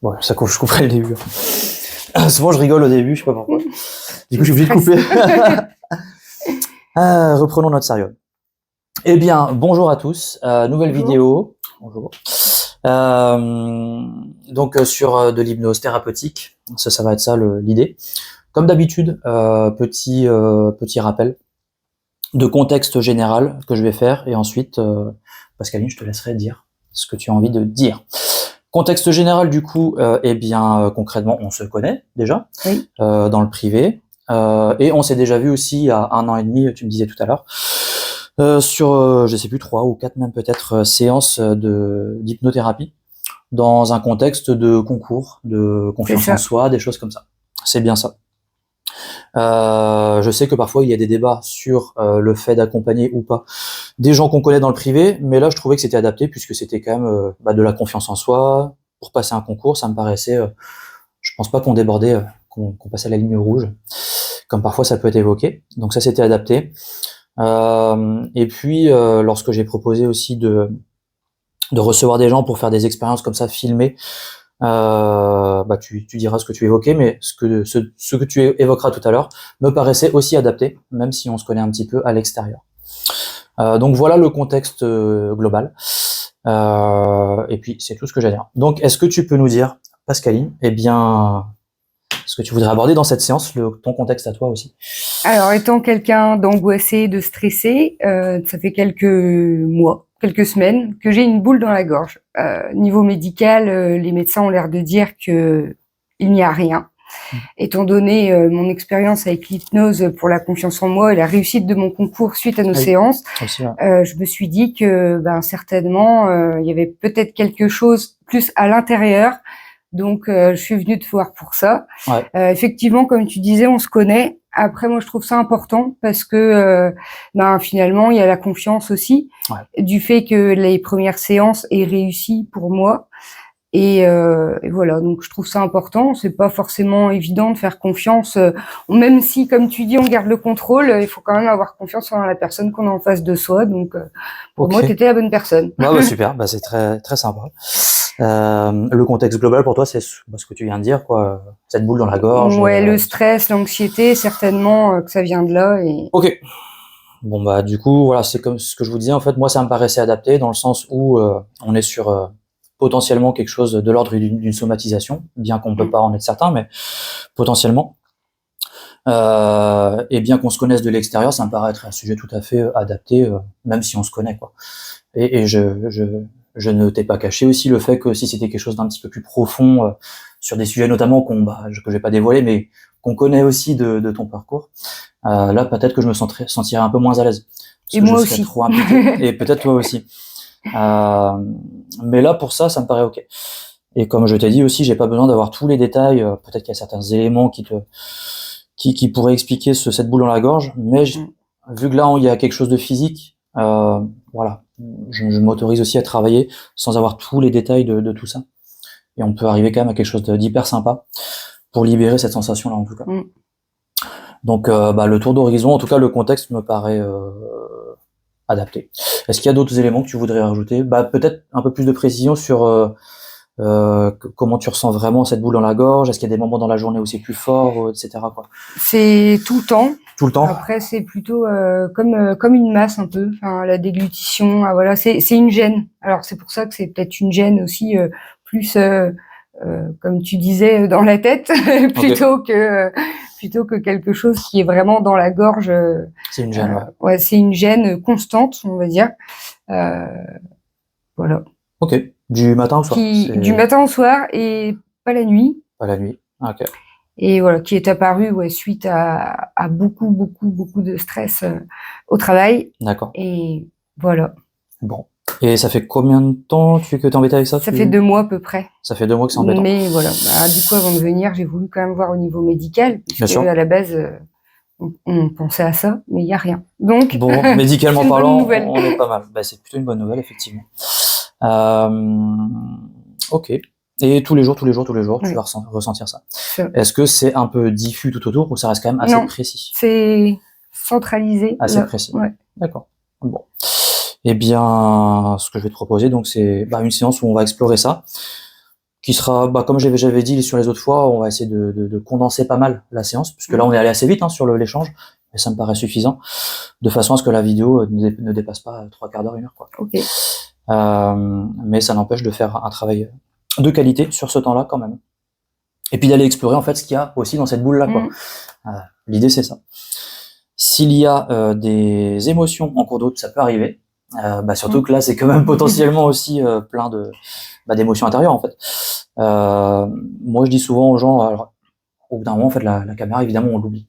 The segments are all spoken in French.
Bon, ça, je couperai le début. Souvent, je rigole au début, je sais pas pourquoi. Du coup, je suis obligé de couper. Reprenons notre sérieux. Eh bien, bonjour à tous. Nouvelle Bonjour. vidéo. Bonjour. Donc, sur de l'hypnose thérapeutique. Ça va être ça l'idée. Comme d'habitude, petit rappel de contexte général que je vais faire. Et ensuite, Pascaline, je te laisserai dire ce que tu as envie de dire. Contexte général, du coup, concrètement, on se connaît déjà, Oui. dans le privé. Et on s'est déjà vu aussi il y a 1 an et demi, tu me disais tout à l'heure, sur, je sais plus, 3 ou 4 même peut-être, séances d'hypnothérapie, dans un contexte de concours, de confiance en soi, des choses comme ça. C'est bien ça. Je sais que parfois il y a des débats sur le fait d'accompagner ou pas des gens qu'on connaît dans le privé, mais là je trouvais que c'était adapté puisque c'était quand même de la confiance en soi. Pour passer un concours, ça me paraissait, je pense pas qu'on débordait, qu'on passait la ligne rouge, comme parfois ça peut être évoqué. Donc ça c'était adapté. Et puis lorsque j'ai proposé aussi de recevoir des gens pour faire des expériences comme ça filmées, tu diras ce que tu évoquais, mais ce que tu évoqueras tout à l'heure me paraissait aussi adapté, même si on se connaît un petit peu à l'extérieur. Donc voilà le contexte global. Et puis c'est tout ce que j'ai à dire. Donc est-ce que tu peux nous dire, Pascaline, ce que tu voudrais aborder dans cette séance, ton contexte à toi aussi? Alors, étant quelqu'un d'angoissé, de stressé, ça fait quelques mois, quelques semaines que j'ai une boule dans la gorge. Niveau médical, les médecins ont l'air de dire que il n'y a rien. Étant donné mon expérience avec l'hypnose pour la confiance en moi et la réussite de mon concours suite à nos séances, aussi, ouais. Je me suis dit que certainement il y avait peut-être quelque chose plus à l'intérieur. Donc je suis venue te voir pour ça. Ouais. Effectivement, comme tu disais, on se connaît. Après, moi, je trouve ça important parce que finalement, il y a la confiance aussi, du fait que les premières séances aient réussi pour moi. Et voilà, donc je trouve ça important. C'est pas forcément évident de faire confiance, même si, comme tu dis, on garde le contrôle. Il faut quand même avoir confiance en la personne qu'on a en face de soi. Donc, pour moi, t'étais la bonne personne. Super, c'est très très sympa. Le contexte global pour toi, c'est ce que tu viens de dire, quoi. Cette boule dans la gorge. Ouais, le stress, l'anxiété, certainement que ça vient de là. Et... Ok. Bon du coup, voilà, c'est comme ce que je vous disais. En fait, moi, ça me paraissait adapté dans le sens où on est sur potentiellement quelque chose de l'ordre d'une somatisation, bien qu'on ne peut pas en être certain, mais potentiellement. Et bien qu'on se connaisse de l'extérieur, ça me paraît être un sujet tout à fait adapté, même si on se connaît, quoi. Et je ne t'ai pas caché aussi le fait que si c'était quelque chose d'un petit peu plus profond, sur des sujets notamment que je vais pas dévoiler, mais qu'on connaît aussi de ton parcours, là peut-être que je me sentirais un peu moins à l'aise. Et moi aussi. Trop impliqué. Et peut-être toi aussi. Mais là pour ça me paraît ok. Et comme je t'ai dit aussi, j'ai pas besoin d'avoir tous les détails. Peut-être qu'il y a certains éléments qui pourraient expliquer cette boule dans la gorge, mais vu que là il y a quelque chose de physique, voilà, je m'autorise aussi à travailler sans avoir tous les détails de tout ça. Et on peut arriver quand même à quelque chose d'hyper sympa pour libérer cette sensation-là, en tout cas. Donc, le tour d'horizon, en tout cas, le contexte me paraît adapté. Est-ce qu'il y a d'autres éléments que tu voudrais rajouter? Peut-être un peu plus de précision sur comment tu ressens vraiment cette boule dans la gorge. Est-ce qu'il y a des moments dans la journée où c'est plus fort, etc., quoi? C'est tout le temps. Tout le temps. Après, c'est plutôt comme une masse un peu. Enfin, la déglutition, voilà, c'est une gêne. Alors c'est pour ça que c'est peut-être une gêne aussi plus, comme tu disais, dans la tête plutôt que quelque chose qui est vraiment dans la gorge. C'est une gêne, ouais, c'est une gêne constante, on va dire. Voilà. Ok. Du matin au soir. Du matin au soir et pas la nuit. Pas la nuit. Ok. Et voilà, qui est apparu suite à beaucoup de stress au travail. D'accord. Et voilà. Bon. Et ça fait combien de temps que t'es embêté avec ça? Ça fait 2 mois à peu près. Ça fait 2 mois que c'est embêtant. Mais voilà, du coup, avant de venir, j'ai voulu quand même voir au niveau médical, puisque à la base, on pensait à ça, mais il n'y a rien. Donc, bon, médicalement parlant, on est pas mal. C'est plutôt une bonne nouvelle, effectivement. Ok. Et tous les jours, tu vas ressentir ça. Est-ce que c'est un peu diffus tout autour ou ça reste quand même assez précis? C'est centralisé. Assez précis. Ouais. D'accord. Bon. Eh bien, ce que je vais te proposer, donc, c'est une séance où on va explorer ça. qui sera, comme j'avais dit sur les autres fois, on va essayer de condenser pas mal la séance, puisque là on est allé assez vite sur l'échange, mais ça me paraît suffisant, de façon à ce que la vidéo ne dépasse pas 3/4 d'heure, 1 heure, quoi. Ok. Mais ça n'empêche de faire un travail de qualité sur ce temps-là quand même. Et puis d'aller explorer en fait ce qu'il y a aussi dans cette boule-là, quoi. L'idée c'est ça. S'il y a des émotions en cours de route, ça peut arriver. Surtout que là, c'est quand même potentiellement aussi plein d'émotions intérieures en fait. Moi, je dis souvent aux gens, alors, au bout d'un moment, en fait, la caméra, évidemment, on l'oublie.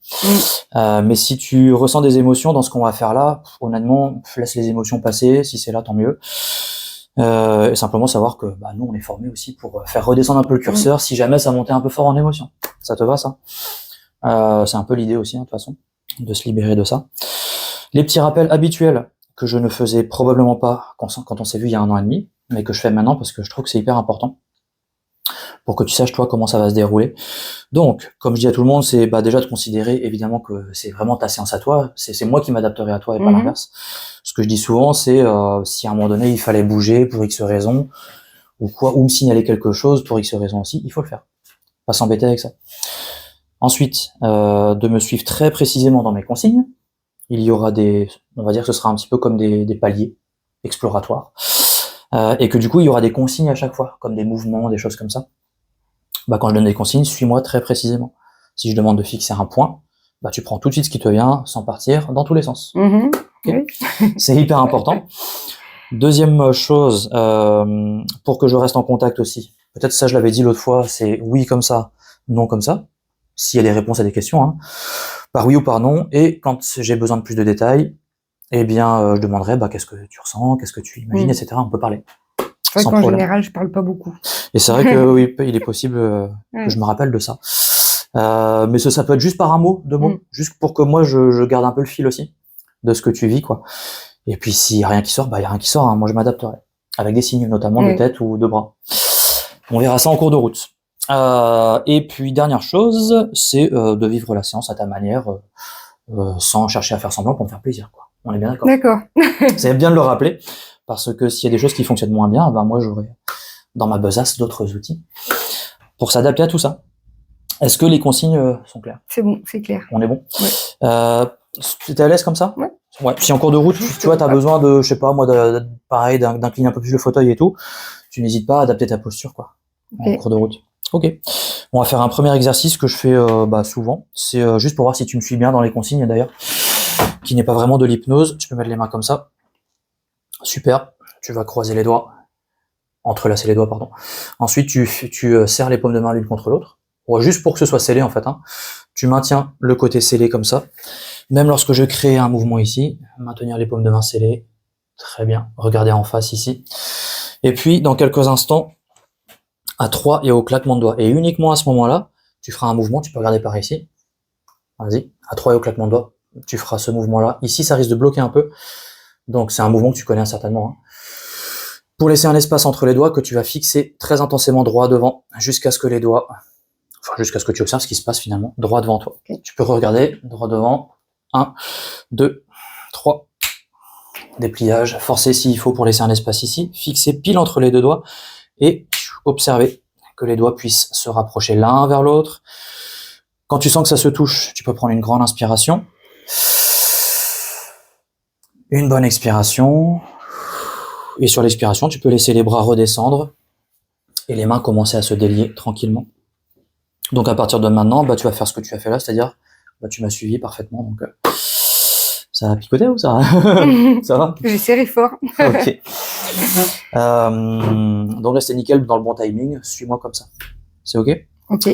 Mais si tu ressens des émotions dans ce qu'on va faire là, honnêtement, laisse les émotions passer. Si c'est là, tant mieux. Et simplement savoir que nous, on est formés aussi pour faire redescendre un peu le curseur si jamais ça montait un peu fort en émotion. Ça te va, ça? C'est un peu l'idée aussi, de toute façon, de se libérer de ça. Les petits rappels habituels que je ne faisais probablement pas quand on s'est vu il y a 1 an et demi, mais que je fais maintenant parce que je trouve que c'est hyper important pour que tu saches toi comment ça va se dérouler. Donc, comme je dis à tout le monde, c'est déjà de considérer évidemment que c'est vraiment ta séance à toi, c'est moi qui m'adapterai à toi et pas l'inverse. Ce que je dis souvent, c'est si à un moment donné il fallait bouger pour X raison ou quoi, ou me signaler quelque chose pour X raison aussi, il faut le faire. Pas s'embêter avec ça. Ensuite, de me suivre très précisément dans mes consignes. Il y aura on va dire que ce sera un petit peu comme des paliers exploratoires, et que du coup il y aura des consignes à chaque fois, comme des mouvements, des choses comme ça. Quand je donne des consignes, suis-moi très précisément. Si je demande de fixer un point, tu prends tout de suite ce qui te vient, sans partir dans tous les sens. Okay. C'est hyper important. Deuxième chose, pour que je reste en contact aussi, peut-être ça je l'avais dit l'autre fois, c'est oui comme ça, non comme ça, s'il y a des réponses à des questions, par oui ou par non, et quand j'ai besoin de plus de détails, je demanderai qu'est-ce que tu ressens, qu'est-ce que tu imagines, etc. On peut parler. C'est vrai qu'en général, je parle pas beaucoup. Et c'est vrai que oui, il est possible que je me rappelle de ça. Mais ça peut être juste par un mot, 2 mots, juste pour que moi je garde un peu le fil aussi de ce que tu vis, quoi. Et puis s'il y a rien qui sort, il y a rien qui sort. Moi je m'adapterai avec des signes, notamment de tête ou de bras. On verra ça en cours de route. Et puis dernière chose, c'est de vivre la séance à ta manière, sans chercher à faire semblant pour me faire plaisir, quoi. On est bien d'accord. D'accord. C'est bien de le rappeler, parce que s'il y a des choses qui fonctionnent moins bien, moi j'aurai dans ma besace d'autres outils pour s'adapter à tout ça. Est-ce que les consignes sont claires? C'est bon, c'est clair. On est bon. Ouais. T'es à l'aise comme ça? Ouais. Si en cours de route, tu vois, t'as besoin de, je sais pas moi, pareil, d'incliner un peu plus le fauteuil et tout, tu n'hésites pas à adapter ta posture, quoi, en cours de route. Ok. On va faire un premier exercice que je fais souvent. C'est juste pour voir si tu me suis bien dans les consignes, d'ailleurs, qui n'est pas vraiment de l'hypnose. Tu peux mettre les mains comme ça. Super. Tu vas croiser les doigts, entrelacer les doigts, pardon. Ensuite, tu serres les paumes de main l'une contre l'autre. Juste pour que ce soit scellé, en fait. Tu maintiens le côté scellé comme ça. Même lorsque je crée un mouvement ici, maintenir les paumes de main scellées. Très bien. Regardez en face ici. Et puis, dans quelques instants, à 3 et au claquement de doigts. Et uniquement à ce moment-là, tu feras un mouvement. Tu peux regarder par ici. Vas-y. À 3 et au claquement de doigts, tu feras ce mouvement-là. Ici, ça risque de bloquer un peu. Donc, c'est un mouvement que tu connais certainement. Pour laisser un espace entre les doigts que tu vas fixer très intensément droit devant, jusqu'à ce que les doigts, jusqu'à ce que tu observes ce qui se passe finalement, droit devant toi. Okay. Tu peux regarder, droit devant, 1, 2, 3, dépliage, forcer s'il faut pour laisser un espace ici, fixer pile entre les 2 doigts, et observer que les doigts puissent se rapprocher l'un vers l'autre. Quand tu sens que ça se touche, tu peux prendre une grande inspiration, une bonne expiration, et sur l'expiration, tu peux laisser les bras redescendre et les mains commencer à se délier tranquillement. Donc à partir de maintenant, tu vas faire ce que tu as fait là, c'est-à-dire tu m'as suivi parfaitement. Donc ça a picoté ou ça ça va? J'ai serré fort. Ok. Donc là c'était nickel, dans le bon timing. Suis-moi comme ça. C'est ok? Ok.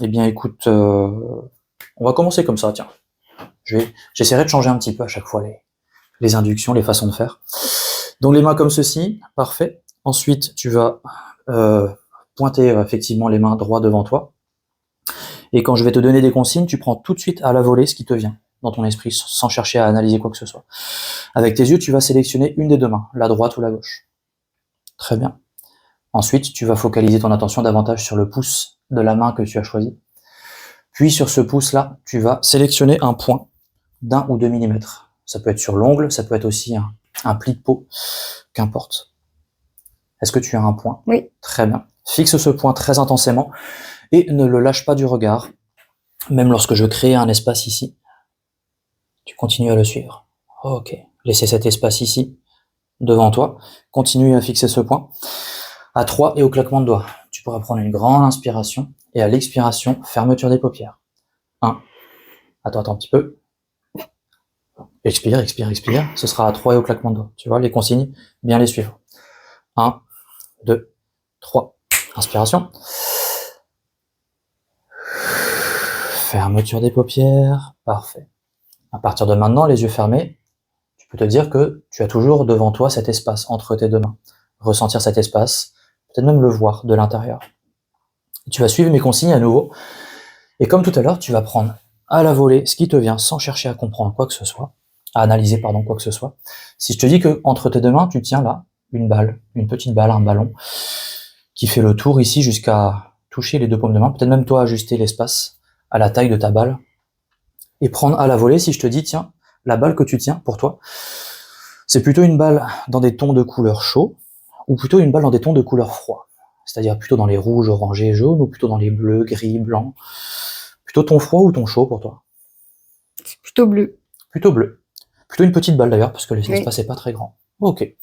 Eh bien écoute, on va commencer comme ça, tiens. J'essaierai de changer un petit peu à chaque fois les inductions, les façons de faire. Donc les mains comme ceci, parfait. Ensuite, tu vas pointer effectivement les mains droit devant toi. Et quand je vais te donner des consignes, tu prends tout de suite à la volée ce qui te vient dans ton esprit, sans chercher à analyser quoi que ce soit. Avec tes yeux, tu vas sélectionner une des 2 mains, la droite ou la gauche. Très bien. Ensuite, tu vas focaliser ton attention davantage sur le pouce de la main que tu as choisi. Puis sur ce pouce-là, tu vas sélectionner un point d'1 ou 2 mm. Ça peut être sur l'ongle, ça peut être aussi un pli de peau, qu'importe. Est-ce que tu as un point? Oui. Très bien. Fixe ce point très intensément et ne le lâche pas du regard. Même lorsque je crée un espace ici, tu continues à le suivre. Ok. Laissez cet espace ici, devant toi. Continue à fixer ce point. À 3 et au claquement de doigts. Tu pourras prendre une grande inspiration et à l'expiration, fermeture des paupières. 1. Attends un petit peu. Expire, expire, expire. Ce sera à 3 et au claquement de doigts. Tu vois, les consignes, bien les suivre. 1, 2, 3. Inspiration. Fermeture des paupières. Parfait. À partir de maintenant, les yeux fermés, tu peux te dire que tu as toujours devant toi cet espace entre tes deux mains. Ressentir cet espace, peut-être même le voir de l'intérieur. Tu vas suivre mes consignes à nouveau. Et comme tout à l'heure, tu vas prendre à la volée ce qui te vient sans chercher à comprendre quoi que ce soit, à analyser quoi que ce soit. Si je te dis que entre tes deux mains, tu tiens là une balle, une petite balle, un ballon, qui fait le tour ici jusqu'à toucher les deux paumes de main, peut-être même toi ajuster l'espace à la taille de ta balle, et prendre à la volée, si je te dis, tiens, la balle que tu tiens pour toi, c'est plutôt une balle dans des tons de couleur chaud, ou plutôt une balle dans des tons de couleur froid, c'est-à-dire plutôt dans les rouges, orangés, jaunes, ou plutôt dans les bleus, gris, blancs. Plutôt ton froid ou ton chaud pour toi? C'est plutôt bleu. Plutôt bleu. Plutôt une petite balle d'ailleurs, parce que l'espace n'est pas très grand. Ok.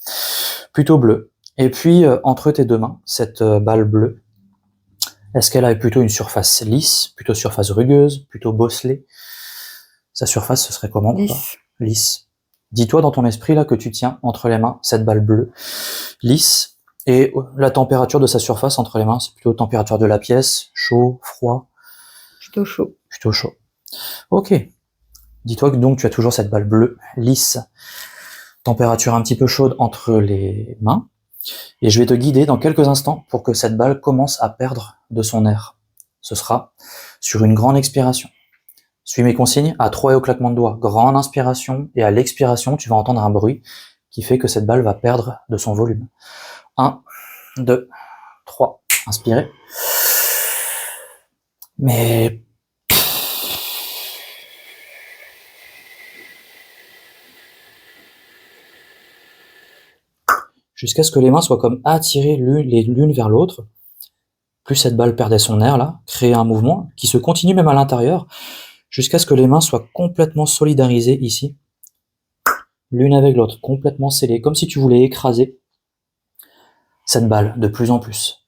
Plutôt bleu. Et puis, entre tes deux mains, cette balle bleue, est-ce qu'elle a plutôt une surface lisse, plutôt surface rugueuse, plutôt bosselée? Sa surface, ce serait comment pour toi? Lisse. Dis-toi dans ton esprit là que tu tiens entre les mains cette balle bleue, lisse, et la température de sa surface entre les mains, c'est plutôt température de la pièce, chaud, froid? Plutôt chaud. Plutôt chaud. Ok. Dis-toi que donc tu as toujours cette balle bleue, lisse, température un petit peu chaude entre les mains, et je vais te guider dans quelques instants pour que cette balle commence à perdre de son air. Ce sera sur une grande expiration. Suis mes consignes, à 3 et au claquement de doigts, grande inspiration, et à l'expiration, tu vas entendre un bruit qui fait que cette balle va perdre de son volume. 1, 2, 3, inspirez. Mais jusqu'à ce que les mains soient comme attirées l'une vers l'autre. Plus cette balle perdait son air là, créer un mouvement qui se continue même à l'intérieur, jusqu'à ce que les mains soient complètement solidarisées ici, l'une avec l'autre, complètement scellées, comme si tu voulais écraser cette balle de plus en plus,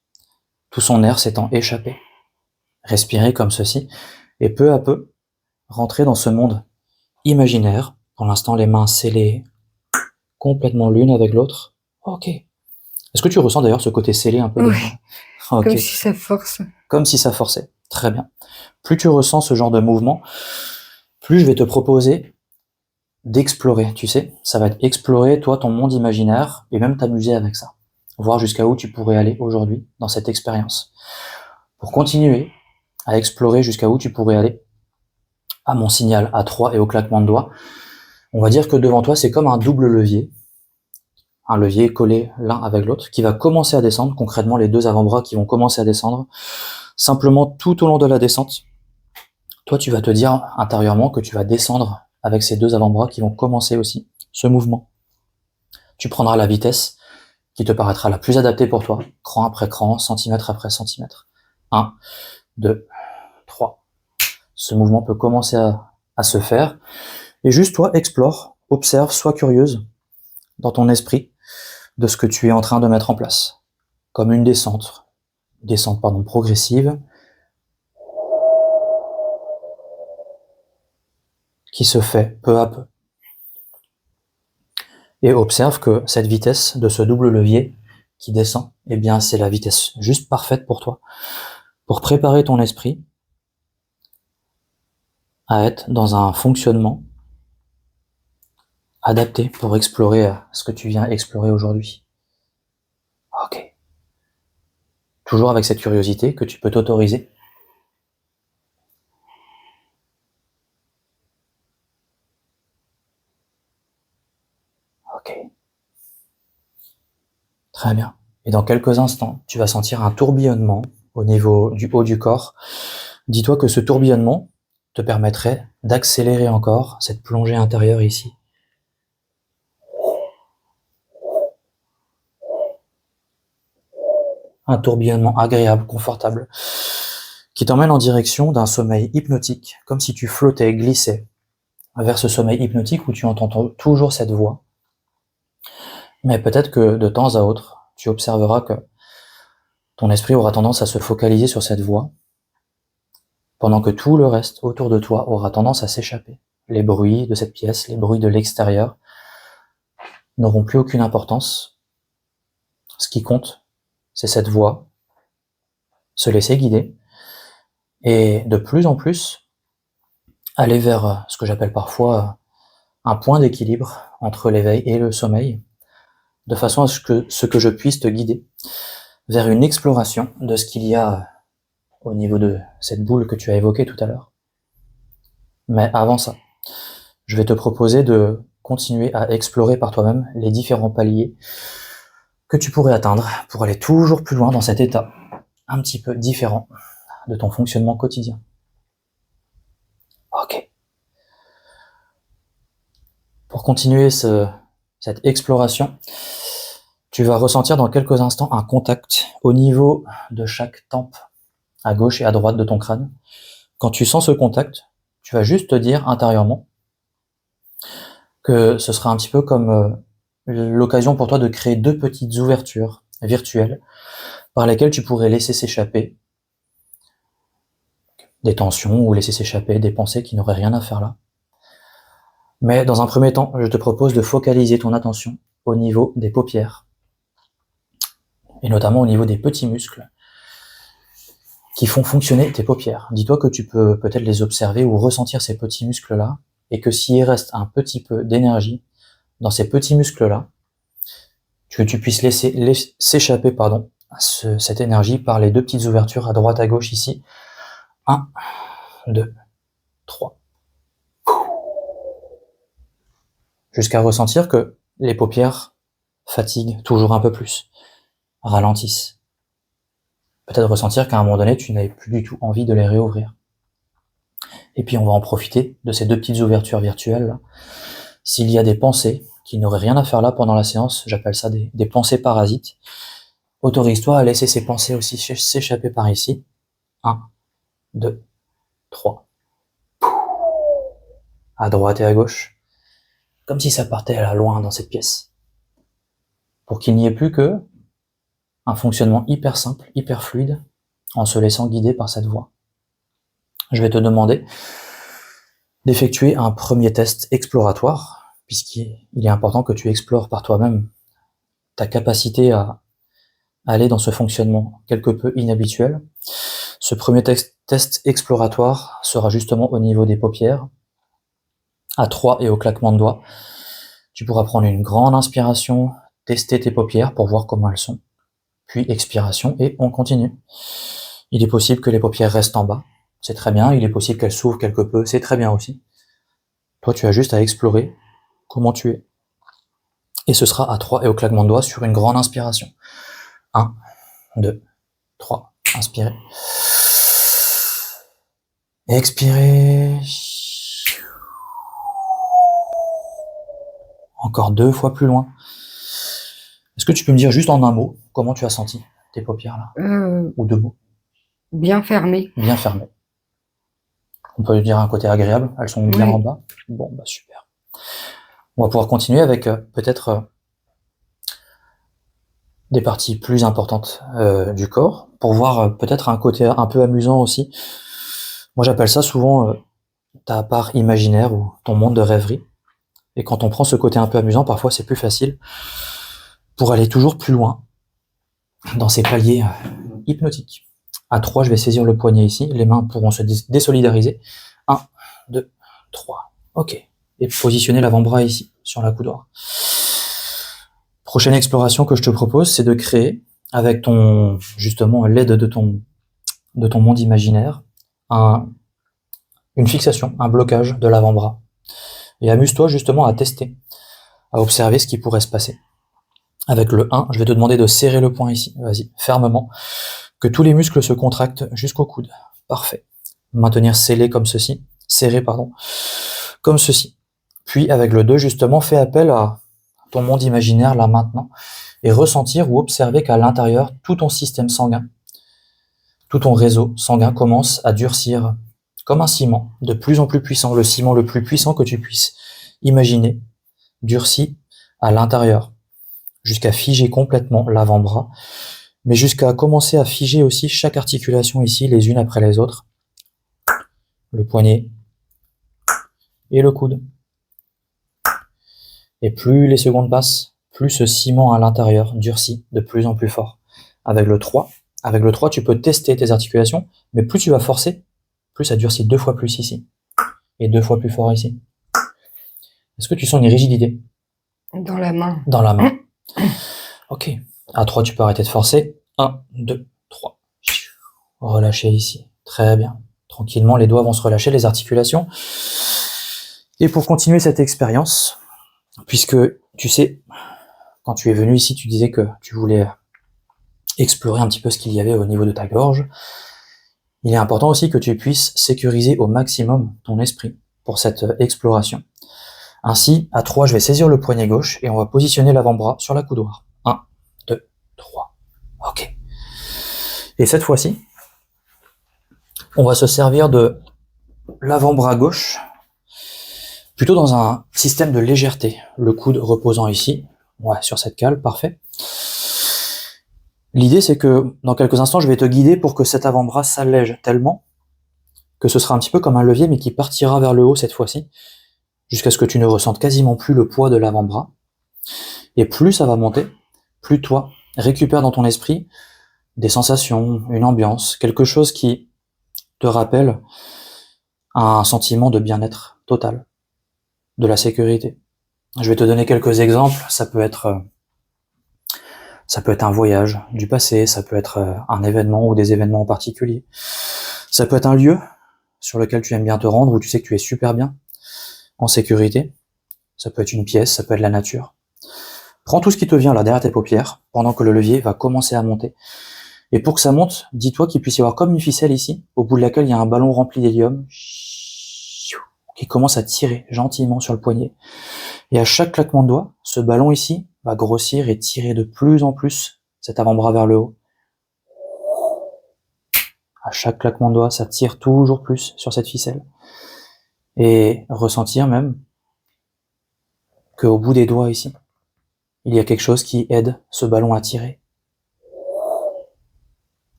tout son air s'étant échappé. Respirez comme ceci, et peu à peu, rentrer dans ce monde imaginaire, pour l'instant les mains scellées, complètement l'une avec l'autre. Ok. Est-ce que tu ressens d'ailleurs ce côté scellé un peu? Oui. Okay. Comme si ça force. Comme si ça forçait. Très bien. Plus tu ressens ce genre de mouvement, plus je vais te proposer d'explorer, tu sais. Ça va être explorer, toi, ton monde imaginaire, et même t'amuser avec ça. Voir jusqu'à où tu pourrais aller aujourd'hui dans cette expérience. Pour continuer à explorer jusqu'à où tu pourrais aller, à mon signal à 3 et au claquement de doigts, on va dire que devant toi, c'est comme un double levier. Un levier collé l'un avec l'autre, qui va commencer à descendre, concrètement les deux avant-bras qui vont commencer à descendre, simplement tout au long de la descente, toi tu vas te dire intérieurement que tu vas descendre avec ces deux avant-bras qui vont commencer aussi ce mouvement. Tu prendras la vitesse qui te paraîtra la plus adaptée pour toi, cran après cran, centimètre après centimètre. 1, 2, 3. Ce mouvement peut commencer à se faire, et juste toi explore, observe, sois curieuse dans ton esprit de ce que tu es en train de mettre en place, comme une descente progressive, qui se fait peu à peu. Et observe que cette vitesse de ce double levier qui descend, eh bien c'est la vitesse juste parfaite pour toi, pour préparer ton esprit à être dans un fonctionnement adapté pour explorer ce que tu viens explorer aujourd'hui. Ok. Toujours avec cette curiosité que tu peux t'autoriser. Ok. Très bien. Et dans quelques instants, tu vas sentir un tourbillonnement au niveau du haut du corps. Dis-toi que ce tourbillonnement te permettrait d'accélérer encore cette plongée intérieure ici. un tourbillonnement agréable, confortable, qui t'emmène en direction d'un sommeil hypnotique, comme si tu flottais, glissais vers ce sommeil hypnotique où tu entends toujours cette voix. Mais peut-être que de temps à autre, tu observeras que ton esprit aura tendance à se focaliser sur cette voix, pendant que tout le reste autour de toi aura tendance à s'échapper. Les bruits de cette pièce, les bruits de l'extérieur n'auront plus aucune importance. Ce qui compte, c'est cette voix, se laisser guider, et de plus en plus, aller vers ce que j'appelle parfois un point d'équilibre entre l'éveil et le sommeil, de façon à ce que je puisse te guider vers une exploration de ce qu'il y a au niveau de cette boule que tu as évoquée tout à l'heure. Mais avant ça, je vais te proposer de continuer à explorer par toi-même les différents paliers que tu pourrais atteindre pour aller toujours plus loin dans cet état un petit peu différent de ton fonctionnement quotidien. Ok. Pour continuer cette exploration, tu vas ressentir dans quelques instants un contact au niveau de chaque tempe, à gauche et à droite de ton crâne. Quand tu sens ce contact, tu vas juste te dire intérieurement que ce sera un petit peu comme l'occasion pour toi de créer deux petites ouvertures virtuelles par lesquelles tu pourrais laisser s'échapper des tensions ou laisser s'échapper des pensées qui n'auraient rien à faire là. Mais dans un premier temps, je te propose de focaliser ton attention au niveau des paupières, et notamment au niveau des petits muscles qui font fonctionner tes paupières. Dis-toi que tu peux peut-être les observer ou ressentir ces petits muscles-là, et que s'il reste un petit peu d'énergie dans ces petits muscles-là, que tu puisses laisser s'échapper cette énergie par les deux petites ouvertures à droite à gauche ici. 1, 2, 3. Jusqu'à ressentir que les paupières fatiguent toujours un peu plus, ralentissent. Peut-être ressentir qu'à un moment donné, tu n'avais plus du tout envie de les réouvrir. Et puis on va en profiter de ces deux petites ouvertures virtuelles là. S'il y a des pensées qui n'auraient rien à faire là pendant la séance, j'appelle ça des pensées parasites, autorise-toi à laisser ces pensées aussi s'échapper par ici. 1, 2, 3. À droite et à gauche, comme si ça partait à la loin dans cette pièce. Pour qu'il n'y ait plus que un fonctionnement hyper simple, hyper fluide, en se laissant guider par cette voix. Je vais te demander d'effectuer un premier test exploratoire, puisqu'il est important que tu explores par toi-même ta capacité à aller dans ce fonctionnement quelque peu inhabituel. Ce premier test exploratoire sera justement au niveau des paupières, à 3 et au claquement de doigts. Tu pourras prendre une grande inspiration, tester tes paupières pour voir comment elles sont, puis expiration et on continue. Il est possible que les paupières restent en bas, c'est très bien, il est possible qu'elles s'ouvrent quelque peu, c'est très bien aussi. Toi, tu as juste à explorer comment tu es. Et ce sera à 3 et au claquement de doigts sur une grande inspiration. 1, 2, 3, inspirez. Expirez. Encore 2 fois plus loin. Est-ce que tu peux me dire juste en un mot comment tu as senti tes paupières là? Ou 2 mots? Bien fermées. Bien fermées. On peut dire un côté agréable, elles sont bien en bas. Bon, bah super. On va pouvoir continuer avec peut-être des parties plus importantes du corps, pour voir peut-être un côté un peu amusant aussi. Moi j'appelle ça souvent ta part imaginaire ou ton monde de rêverie. Et quand on prend ce côté un peu amusant, parfois c'est plus facile pour aller toujours plus loin dans ces paliers hypnotiques. À 3, je vais saisir le poignet ici, les mains pourront se désolidariser. 1, 2, 3. Ok. Et positionner l'avant-bras ici, sur la coudoir. Prochaine exploration que je te propose, c'est de créer, avec justement l'aide de ton monde imaginaire, une fixation, un blocage de l'avant-bras. Et amuse-toi justement à tester, à observer ce qui pourrait se passer. Avec le 1, je vais te demander de serrer le poing ici, vas-y, fermement, que tous les muscles se contractent jusqu'au coude. Parfait. Maintenir serré, comme ceci. Puis avec le 2, justement, fais appel à ton monde imaginaire là maintenant, et ressentir ou observer qu'à l'intérieur, tout ton système sanguin, tout ton réseau sanguin commence à durcir comme un ciment de plus en plus puissant, le ciment le plus puissant que tu puisses imaginer, durci à l'intérieur, jusqu'à figer complètement l'avant-bras, mais jusqu'à commencer à figer aussi chaque articulation ici, les unes après les autres, le poignet et le coude. Et plus les secondes passent, plus ce ciment à l'intérieur durcit de plus en plus fort. Avec le 3, tu peux tester tes articulations, mais plus tu vas forcer, plus ça durcit 2 fois plus ici, et 2 fois plus fort ici. Est-ce que tu sens une rigidité? Dans la main. Dans la main. Ok. À 3, tu peux arrêter de forcer. 1, 2, 3. Relâchez ici. Très bien. Tranquillement, les doigts vont se relâcher, les articulations. Et pour continuer cette expérience, puisque tu sais, quand tu es venu ici, tu disais que tu voulais explorer un petit peu ce qu'il y avait au niveau de ta gorge. Il est important aussi que tu puisses sécuriser au maximum ton esprit pour cette exploration. Ainsi, à 3, je vais saisir le poignet gauche et on va positionner l'avant-bras sur la coudoir. 1, 2, 3. Ok. Et cette fois-ci, on va se servir de l'avant-bras gauche plutôt dans un système de légèreté. Le coude reposant ici, ouais, sur cette cale, parfait. L'idée, c'est que dans quelques instants, je vais te guider pour que cet avant-bras s'allège tellement que ce sera un petit peu comme un levier, mais qui partira vers le haut cette fois-ci, jusqu'à ce que tu ne ressentes quasiment plus le poids de l'avant-bras. Et plus ça va monter, plus toi récupères dans ton esprit des sensations, une ambiance, quelque chose qui te rappelle un sentiment de bien-être total, de la sécurité. Je vais te donner quelques exemples. Ça peut être un voyage du passé, ça peut être un événement ou des événements en particulier. Ça peut être un lieu sur lequel tu aimes bien te rendre, où tu sais que tu es super bien, en sécurité. Ça peut être une pièce, ça peut être la nature. Prends tout ce qui te vient là derrière tes paupières, pendant que le levier va commencer à monter. Et pour que ça monte, dis-toi qu'il puisse y avoir comme une ficelle ici, au bout de laquelle il y a un ballon rempli d'hélium, qui commence à tirer gentiment sur le poignet. Et à chaque claquement de doigts, ce ballon ici va grossir et tirer de plus en plus cet avant-bras vers le haut. À chaque claquement de doigts, ça tire toujours plus sur cette ficelle. Et ressentir même qu'au bout des doigts ici, il y a quelque chose qui aide ce ballon à tirer.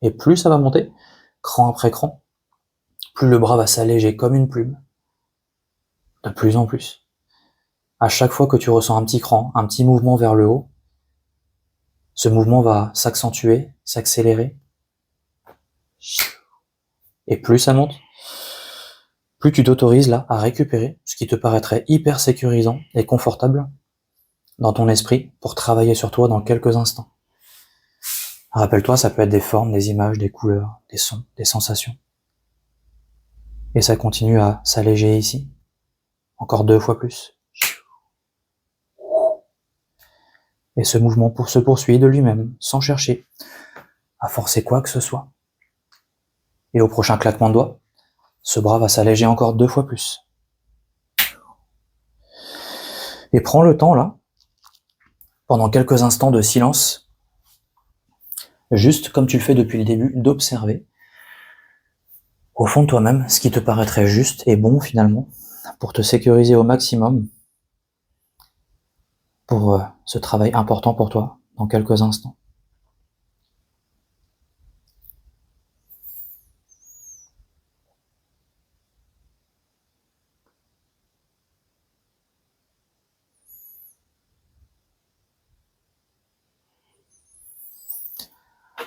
Et plus ça va monter, cran après cran, plus le bras va s'alléger comme une plume. De plus en plus. À chaque fois que tu ressens un petit cran, un petit mouvement vers le haut, ce mouvement va s'accentuer, s'accélérer. Et plus ça monte, plus tu t'autorises là à récupérer ce qui te paraîtrait hyper sécurisant et confortable dans ton esprit pour travailler sur toi dans quelques instants. Rappelle-toi, ça peut être des formes, des images, des couleurs, des sons, des sensations. Et ça continue à s'alléger ici. Encore 2 fois plus. Et ce mouvement se poursuit de lui-même, sans chercher à forcer quoi que ce soit. Et au prochain claquement de doigts, ce bras va s'alléger encore 2 fois plus. Et prends le temps là, pendant quelques instants de silence, juste comme tu le fais depuis le début, d'observer au fond de toi-même ce qui te paraîtrait juste et bon finalement, pour te sécuriser au maximum pour ce travail important pour toi dans quelques instants.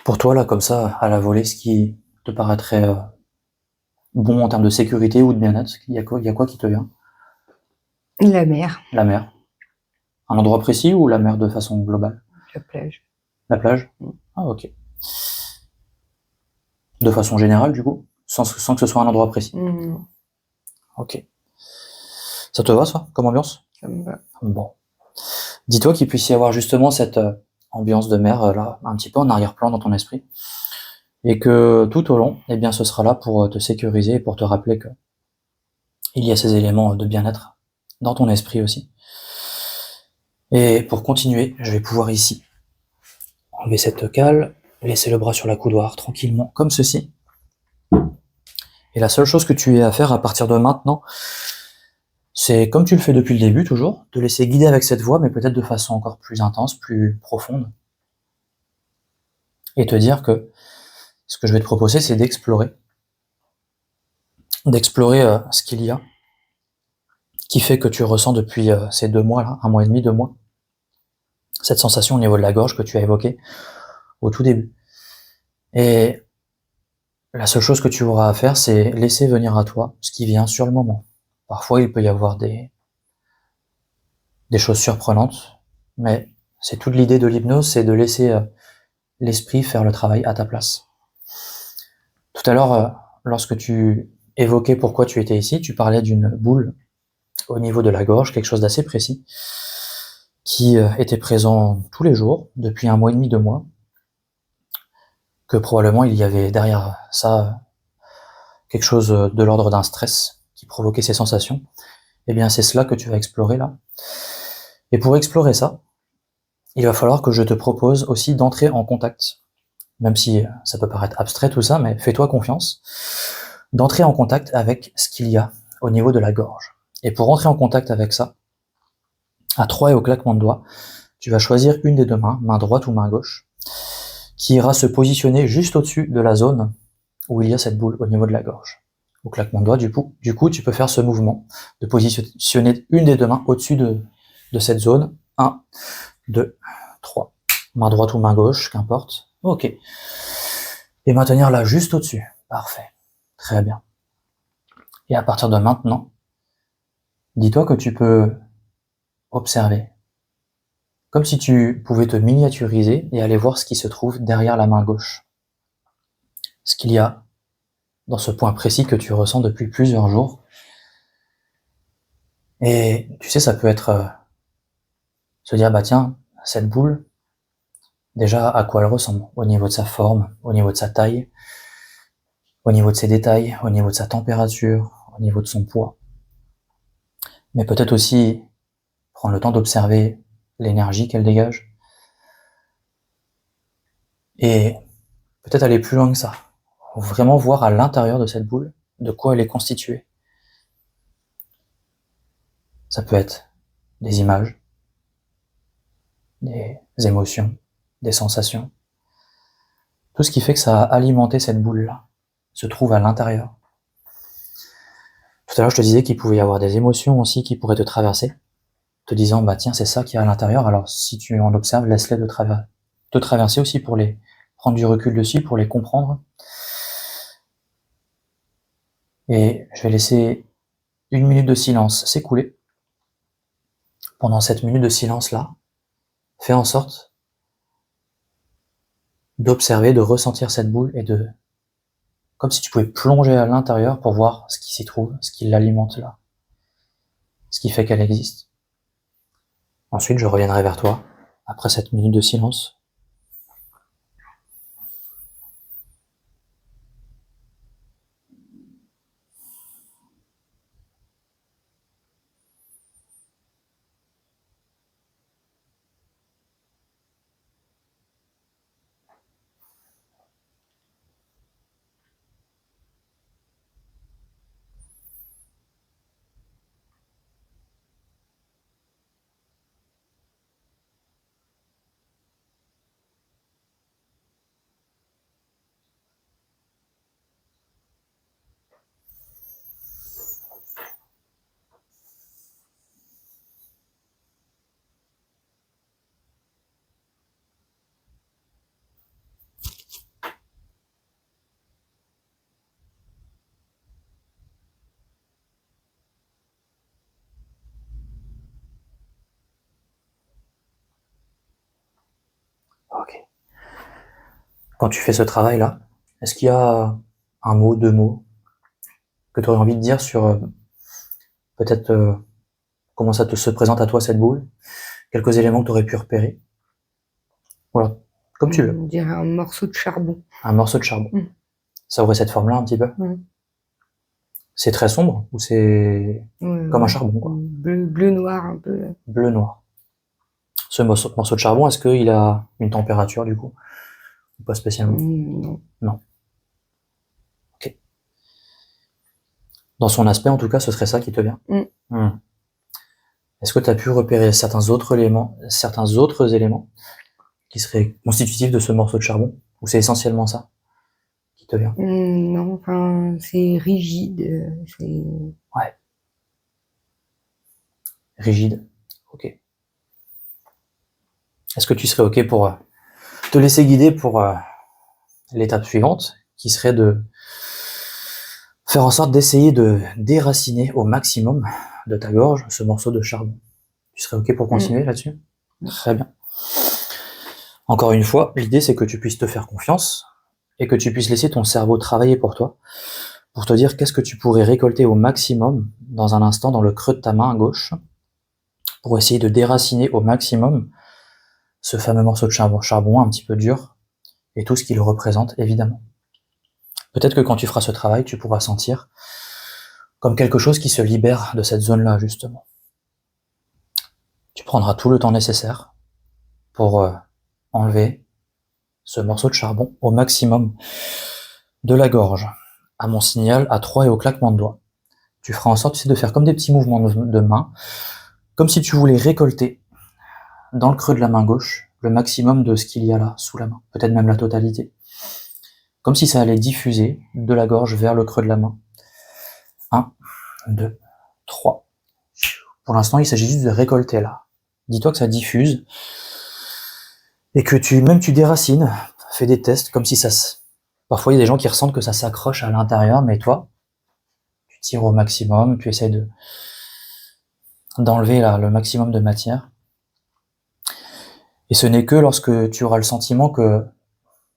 Pour toi, là, comme ça, à la volée, ce qui te paraîtrait bon en termes de sécurité ou de bien-être, il y a quoi qui te vient? La mer. La mer. Un endroit précis ou la mer de façon globale? La plage. La plage? Ah, ok. De façon générale, du coup? Sans que ce soit un endroit précis? Ok. Ça te va, ça, comme ambiance? Ça me va. Bon. Dis-toi qu'il puisse y avoir justement cette ambiance de mer, là, un petit peu en arrière-plan dans ton esprit. Et que tout au long, eh bien, ce sera là pour te sécuriser et pour te rappeler que il y a ces éléments de bien-être dans ton esprit aussi. Et pour continuer, je vais pouvoir ici enlever cette cale, laisser le bras sur la coudoir tranquillement, comme ceci. Et la seule chose que tu aies à faire à partir de maintenant, c'est comme tu le fais depuis le début toujours, te laisser guider avec cette voix, mais peut-être de façon encore plus intense, plus profonde. Et te dire que ce que je vais te proposer, c'est d'explorer ce qu'il y a, qui fait que tu ressens depuis ces 2 mois là, 1 mois et demi, 2 mois, cette sensation au niveau de la gorge que tu as évoquée au tout début. Et la seule chose que tu auras à faire, c'est laisser venir à toi ce qui vient sur le moment. Parfois, il peut y avoir des choses surprenantes, mais c'est toute l'idée de l'hypnose, c'est de laisser l'esprit faire le travail à ta place. Tout à l'heure, lorsque tu évoquais pourquoi tu étais ici, tu parlais d'une boule au niveau de la gorge, quelque chose d'assez précis, qui était présent tous les jours, depuis 1 mois et demi, 2 mois, que probablement il y avait derrière ça quelque chose de l'ordre d'un stress qui provoquait ces sensations. Eh bien, c'est cela que tu vas explorer là. Et pour explorer ça, il va falloir que je te propose aussi d'entrer en contact, même si ça peut paraître abstrait tout ça, mais fais-toi confiance, d'entrer en contact avec ce qu'il y a au niveau de la gorge. Et pour entrer en contact avec ça, à 3 et au claquement de doigts, tu vas choisir une des 2 mains, main droite ou main gauche, qui ira se positionner juste au-dessus de la zone où il y a cette boule au niveau de la gorge. Au claquement de doigts, du coup, tu peux faire ce mouvement de positionner une des 2 mains au-dessus de cette zone. 1, 2, 3. Main droite ou main gauche, qu'importe. Ok. Et maintenir là juste au-dessus. Parfait. Très bien. Et à partir de maintenant, dis-toi que tu peux observer. Comme si tu pouvais te miniaturiser et aller voir ce qui se trouve derrière la main gauche. Ce qu'il y a dans ce point précis que tu ressens depuis plusieurs jours. Et tu sais, ça peut être se dire, bah tiens, cette boule, déjà à quoi elle ressemble, au niveau de sa forme, au niveau de sa taille, au niveau de ses détails, au niveau de sa température, au niveau de son poids. Mais peut-être aussi prendre le temps d'observer l'énergie qu'elle dégage. Et peut-être aller plus loin que ça. Vraiment voir à l'intérieur de cette boule de quoi elle est constituée. Ça peut être des images, des émotions, des sensations. Tout ce qui fait que ça a alimenté cette boule-là se trouve à l'intérieur. Tout à l'heure, je te disais qu'il pouvait y avoir des émotions aussi qui pourraient te traverser, te disant, bah tiens, c'est ça qui est à l'intérieur, alors si tu en observes, laisse-les te traverser aussi pour les prendre du recul dessus, pour les comprendre. Et je vais laisser 1 minute de silence s'écouler. Pendant cette minute de silence-là, fais en sorte d'observer, de ressentir cette boule et comme si tu pouvais plonger à l'intérieur pour voir ce qui s'y trouve, ce qui l'alimente là, ce qui fait qu'elle existe. Ensuite, je reviendrai vers toi, après cette minute de silence. Ok. Quand tu fais ce travail-là, est-ce qu'il y a un mot, 2 mots que tu aurais envie de dire sur peut-être comment ça se présente à toi cette boule, quelques éléments que tu aurais pu repérer? Voilà, comme tu veux. On dirait un morceau de charbon. Un morceau de charbon. Ça aurait cette forme-là un petit peu? C'est très sombre ou c'est comme un charbon, quoi? Bleu noir un peu. Bleu noir. Ce morceau de charbon, est-ce qu'il a une température du coup? Ou pas spécialement? Non. Non. Ok. Dans son aspect, en tout cas, ce serait ça qui te vient. Est-ce que tu as pu repérer certains autres éléments qui seraient constitutifs de ce morceau de charbon? Ou c'est essentiellement ça qui te vient? Non, enfin, c'est rigide. Ouais. Rigide. Ok. Est-ce que tu serais ok pour te laisser guider pour l'étape suivante, qui serait de faire en sorte d'essayer de déraciner au maximum de ta gorge ce morceau de charbon? Tu serais ok pour continuer là-dessus? Très bien. Encore une fois, l'idée c'est que tu puisses te faire confiance et que tu puisses laisser ton cerveau travailler pour toi, pour te dire qu'est-ce que tu pourrais récolter au maximum dans un instant dans le creux de ta main gauche, pour essayer de déraciner au maximum ce fameux morceau de charbon un petit peu dur et tout ce qu'il représente évidemment. Peut-être que quand tu feras ce travail, tu pourras sentir comme quelque chose qui se libère de cette zone-là justement. Tu prendras tout le temps nécessaire pour enlever ce morceau de charbon au maximum de la gorge. À mon signal, à 3 et au claquement de doigts. Tu feras en sorte de faire comme des petits mouvements de main, comme si tu voulais récolter dans le creux de la main gauche le maximum de ce qu'il y a là, sous la main, peut-être même la totalité. Comme si ça allait diffuser de la gorge vers le creux de la main. 1, 2, 3. Pour l'instant, il s'agit juste de récolter là. Dis-toi que ça diffuse et que tu déracines, fais des tests comme si ça se... Parfois, il y a des gens qui ressentent que ça s'accroche à l'intérieur, mais toi, tu tires au maximum, tu essaies d'enlever là le maximum de matière. Et ce n'est que lorsque tu auras le sentiment que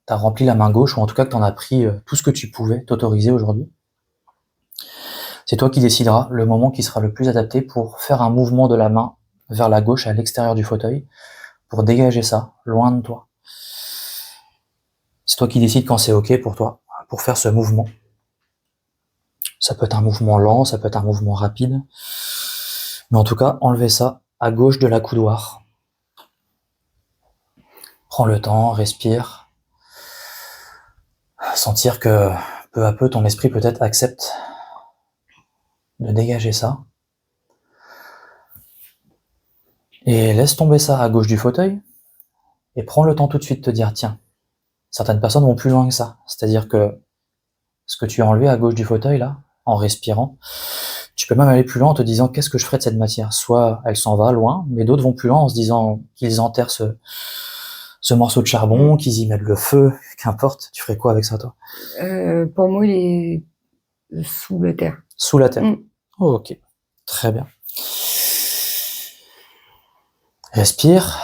tu as rempli la main gauche, ou en tout cas que tu en as pris tout ce que tu pouvais t'autoriser aujourd'hui. C'est toi qui décideras le moment qui sera le plus adapté pour faire un mouvement de la main vers la gauche à l'extérieur du fauteuil, pour dégager ça, loin de toi. C'est toi qui décides quand c'est ok pour toi, pour faire ce mouvement. Ça peut être un mouvement lent, ça peut être un mouvement rapide. Mais en tout cas, enlevez ça à gauche de la coudoir. Prends le temps, respire. Sentir que peu à peu, ton esprit peut-être accepte de dégager ça. Et laisse tomber ça à gauche du fauteuil. Et prends le temps tout de suite de te dire, tiens, certaines personnes vont plus loin que ça. C'est-à-dire que ce que tu as enlevé à gauche du fauteuil, là, en respirant, tu peux même aller plus loin en te disant, qu'est-ce que je ferais de cette matière? Soit elle s'en va loin, mais d'autres vont plus loin en se disant qu'ils enterrent ce morceau de charbon, qu'ils y mettent le feu, qu'importe. Tu ferais quoi avec ça, toi? Pour moi, il est sous la terre. Sous la terre. Oh, ok, très bien. Respire.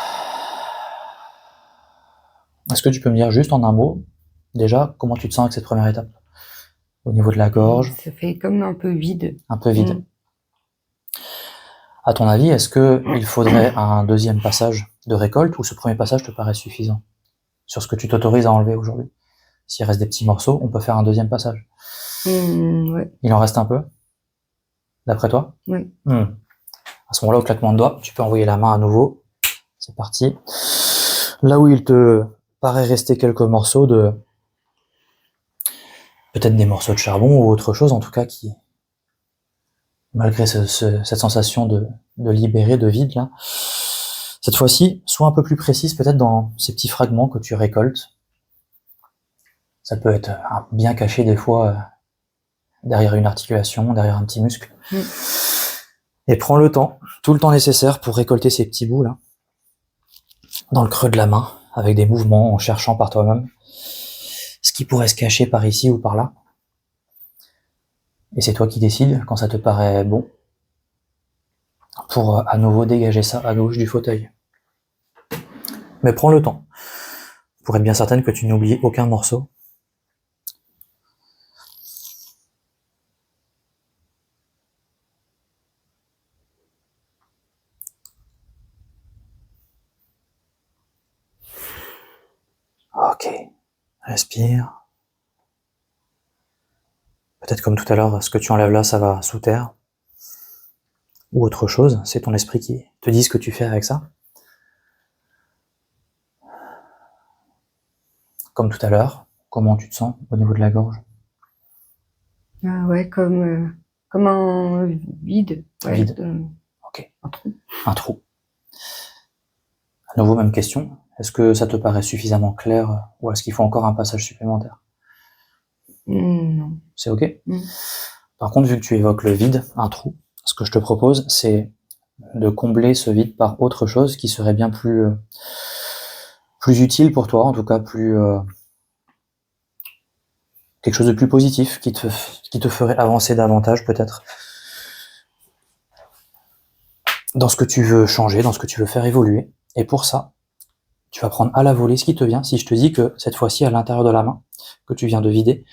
Est-ce que tu peux me dire juste en un mot, déjà, comment tu te sens avec cette première étape? Au niveau de la gorge? Ça fait comme un peu vide. Un peu vide. À ton avis, est-ce que il faudrait un deuxième passage de récolte, ou ce premier passage te paraît suffisant sur ce que tu t'autorises à enlever aujourd'hui? S'il reste des petits morceaux, on peut faire un deuxième passage. Ouais. Il en reste un peu, d'après toi? Oui. À ce moment-là, au claquement de doigts, tu peux envoyer la main à nouveau. C'est parti. Là où il te paraît rester quelques morceaux de... peut-être des morceaux de charbon ou autre chose, en tout cas, qui... malgré cette sensation de libérer, de vide, là, cette fois-ci, sois un peu plus précise peut-être dans ces petits fragments que tu récoltes. Ça peut être bien caché des fois derrière une articulation, derrière un petit muscle. Et prends le temps, tout le temps nécessaire pour récolter ces petits bouts là, dans le creux de la main, avec des mouvements, en cherchant par toi-même ce qui pourrait se cacher par ici ou par là. Et c'est toi qui décides quand ça te paraît bon, pour à nouveau dégager ça à gauche du fauteuil. Mais prends le temps, pour être bien certaine que tu n'oublies aucun morceau. Ok, respire. Peut-être comme tout à l'heure, ce que tu enlèves là, ça va sous terre. Ou autre chose, c'est ton esprit qui te dit ce que tu fais avec ça. comme tout à l'heure, comment tu te sens au niveau de la gorge? Ah ouais, comme un vide. Ouais, Vide. Ok. un trou. Un trou. À nouveau, même question. Est-ce que ça te paraît suffisamment clair ou est-ce qu'il faut encore un passage supplémentaire? Non. C'est ok? Mm. Par contre, vu que tu évoques le vide, un trou, ce que je te propose, c'est de combler ce vide par autre chose qui serait bien plus utile pour toi, en tout cas quelque chose de plus positif qui te ferait avancer davantage peut-être dans ce que tu veux changer, dans ce que tu veux faire évoluer. Et pour ça, tu vas prendre à la volée ce qui te vient. Si je te dis que cette fois-ci, à l'intérieur de la main, que tu viens de vider,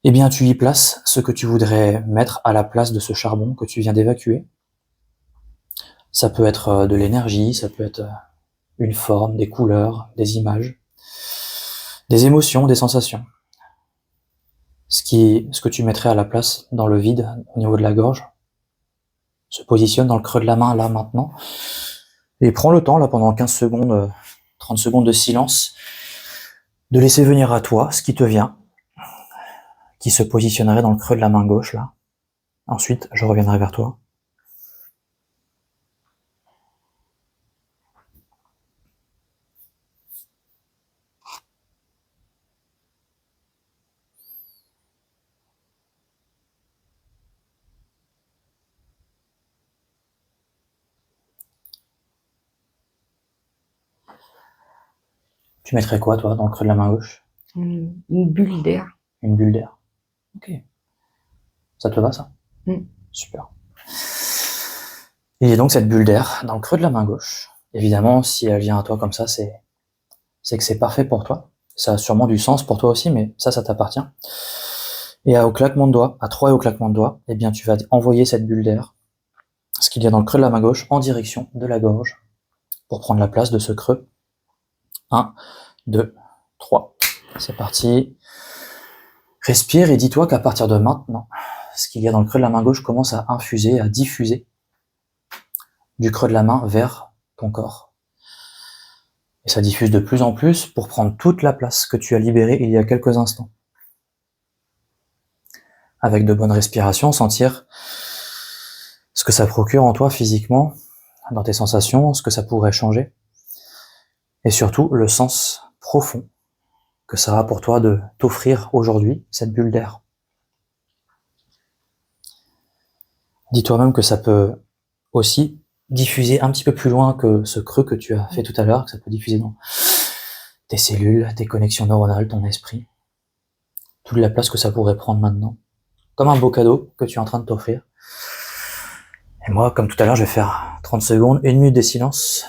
eh bien tu y places ce que tu voudrais mettre à la place de ce charbon que tu viens d'évacuer. Ça peut être de l'énergie, ça peut être une forme, des couleurs, des images, des émotions, des sensations. Ce que tu mettrais à la place dans le vide au niveau de la gorge se positionne dans le creux de la main là maintenant et prends le temps là pendant 15 secondes, 30 secondes de silence de laisser venir à toi ce qui te vient, qui se positionnerait dans le creux de la main gauche là. Ensuite, je reviendrai vers toi. Tu mettrais quoi, toi, dans le creux de la main gauche? Une bulle d'air. Une bulle d'air. Ok. Ça te va, ça? Mm. Super. Et donc, cette bulle d'air dans le creux de la main gauche, évidemment, si elle vient à toi comme ça, c'est que c'est parfait pour toi. Ça a sûrement du sens pour toi aussi, mais ça t'appartient. Et au claquement de doigts, à 3 et au claquement de doigts, eh bien, tu vas envoyer cette bulle d'air, ce qu'il y a dans le creux de la main gauche, en direction de la gorge, pour prendre la place de ce creux. 1, 2, 3. C'est parti. Respire et dis-toi qu'à partir de maintenant, ce qu'il y a dans le creux de la main gauche commence à infuser, à diffuser du creux de la main vers ton corps. Et ça diffuse de plus en plus pour prendre toute la place que tu as libérée il y a quelques instants. Avec de bonnes respirations, sentir ce que ça procure en toi physiquement, dans tes sensations, ce que ça pourrait changer. Et surtout, le sens profond que ça a pour toi de t'offrir aujourd'hui cette bulle d'air. Dis-toi même que ça peut aussi diffuser un petit peu plus loin que ce creux que tu as fait tout à l'heure, que ça peut diffuser dans tes cellules, tes connexions neuronales, ton esprit, toute la place que ça pourrait prendre maintenant, comme un beau cadeau que tu es en train de t'offrir. Et moi, comme tout à l'heure, je vais faire 30 secondes, 1 minute de silence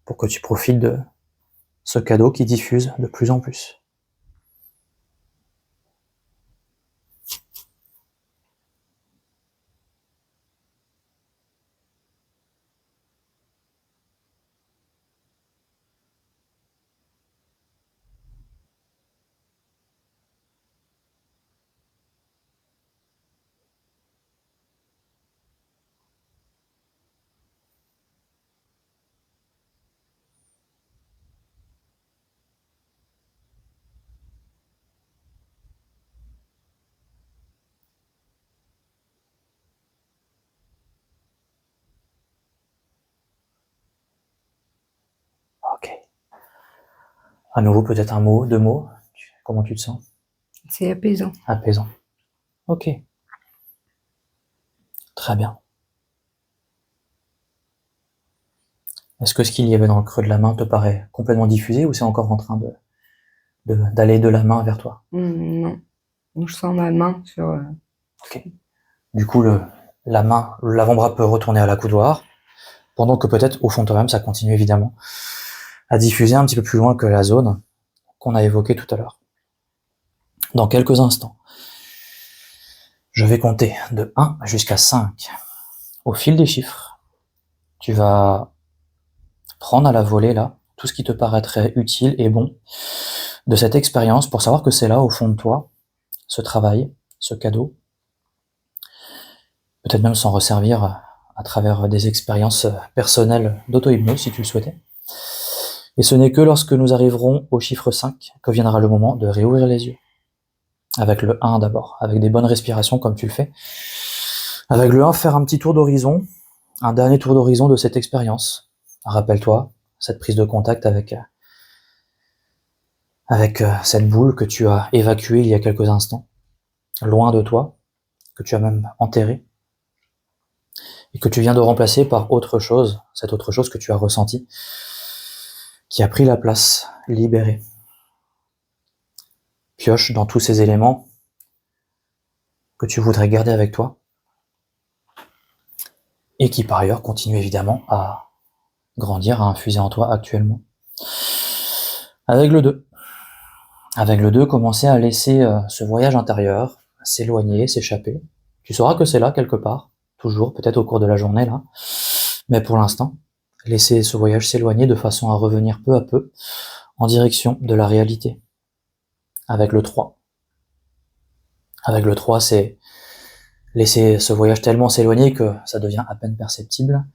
pour que tu profites de ce cadeau qui diffuse de plus en plus. Ok. À nouveau, peut-être un mot, 2 mots. Comment tu te sens? C'est apaisant. Apaisant. Ok. Très bien. Est-ce que ce qu'il y avait dans le creux de la main te paraît complètement diffusé ou c'est encore en train d'aller de la main vers toi? Non. Donc, je sens ma main sur... Ok. Du coup, l'avant-bras peut retourner à l'accoudoir, pendant que peut-être au fond de toi-même, ça continue évidemment à diffuser un petit peu plus loin que la zone qu'on a évoquée tout à l'heure. Dans quelques instants, je vais compter de 1 jusqu'à 5. Au fil des chiffres, tu vas prendre à la volée là tout ce qui te paraîtrait utile et bon de cette expérience pour savoir que c'est là au fond de toi, ce travail, ce cadeau, peut-être même s'en resservir à travers des expériences personnelles d'auto-hypnose si tu le souhaitais. Et ce n'est que lorsque nous arriverons au chiffre 5 que viendra le moment de réouvrir les yeux. Avec le 1 d'abord, avec des bonnes respirations comme tu le fais. Avec le 1, faire un petit tour d'horizon, un dernier tour d'horizon de cette expérience. Rappelle-toi, cette prise de contact avec cette boule que tu as évacuée il y a quelques instants, loin de toi, que tu as même enterrée, et que tu viens de remplacer par autre chose, cette autre chose que tu as ressentie, qui a pris la place, libérée. Pioche dans tous ces éléments que tu voudrais garder avec toi, et qui par ailleurs continuent évidemment à grandir, à infuser en toi actuellement. Avec le 2. Avec le 2, commencer à laisser ce voyage intérieur s'éloigner, s'échapper. Tu sauras que c'est là quelque part, toujours, peut-être au cours de la journée là, mais pour l'instant, laisser ce voyage s'éloigner de façon à revenir peu à peu en direction de la réalité. Avec le 3. Avec le 3, c'est laisser ce voyage tellement s'éloigner que ça devient à peine perceptible,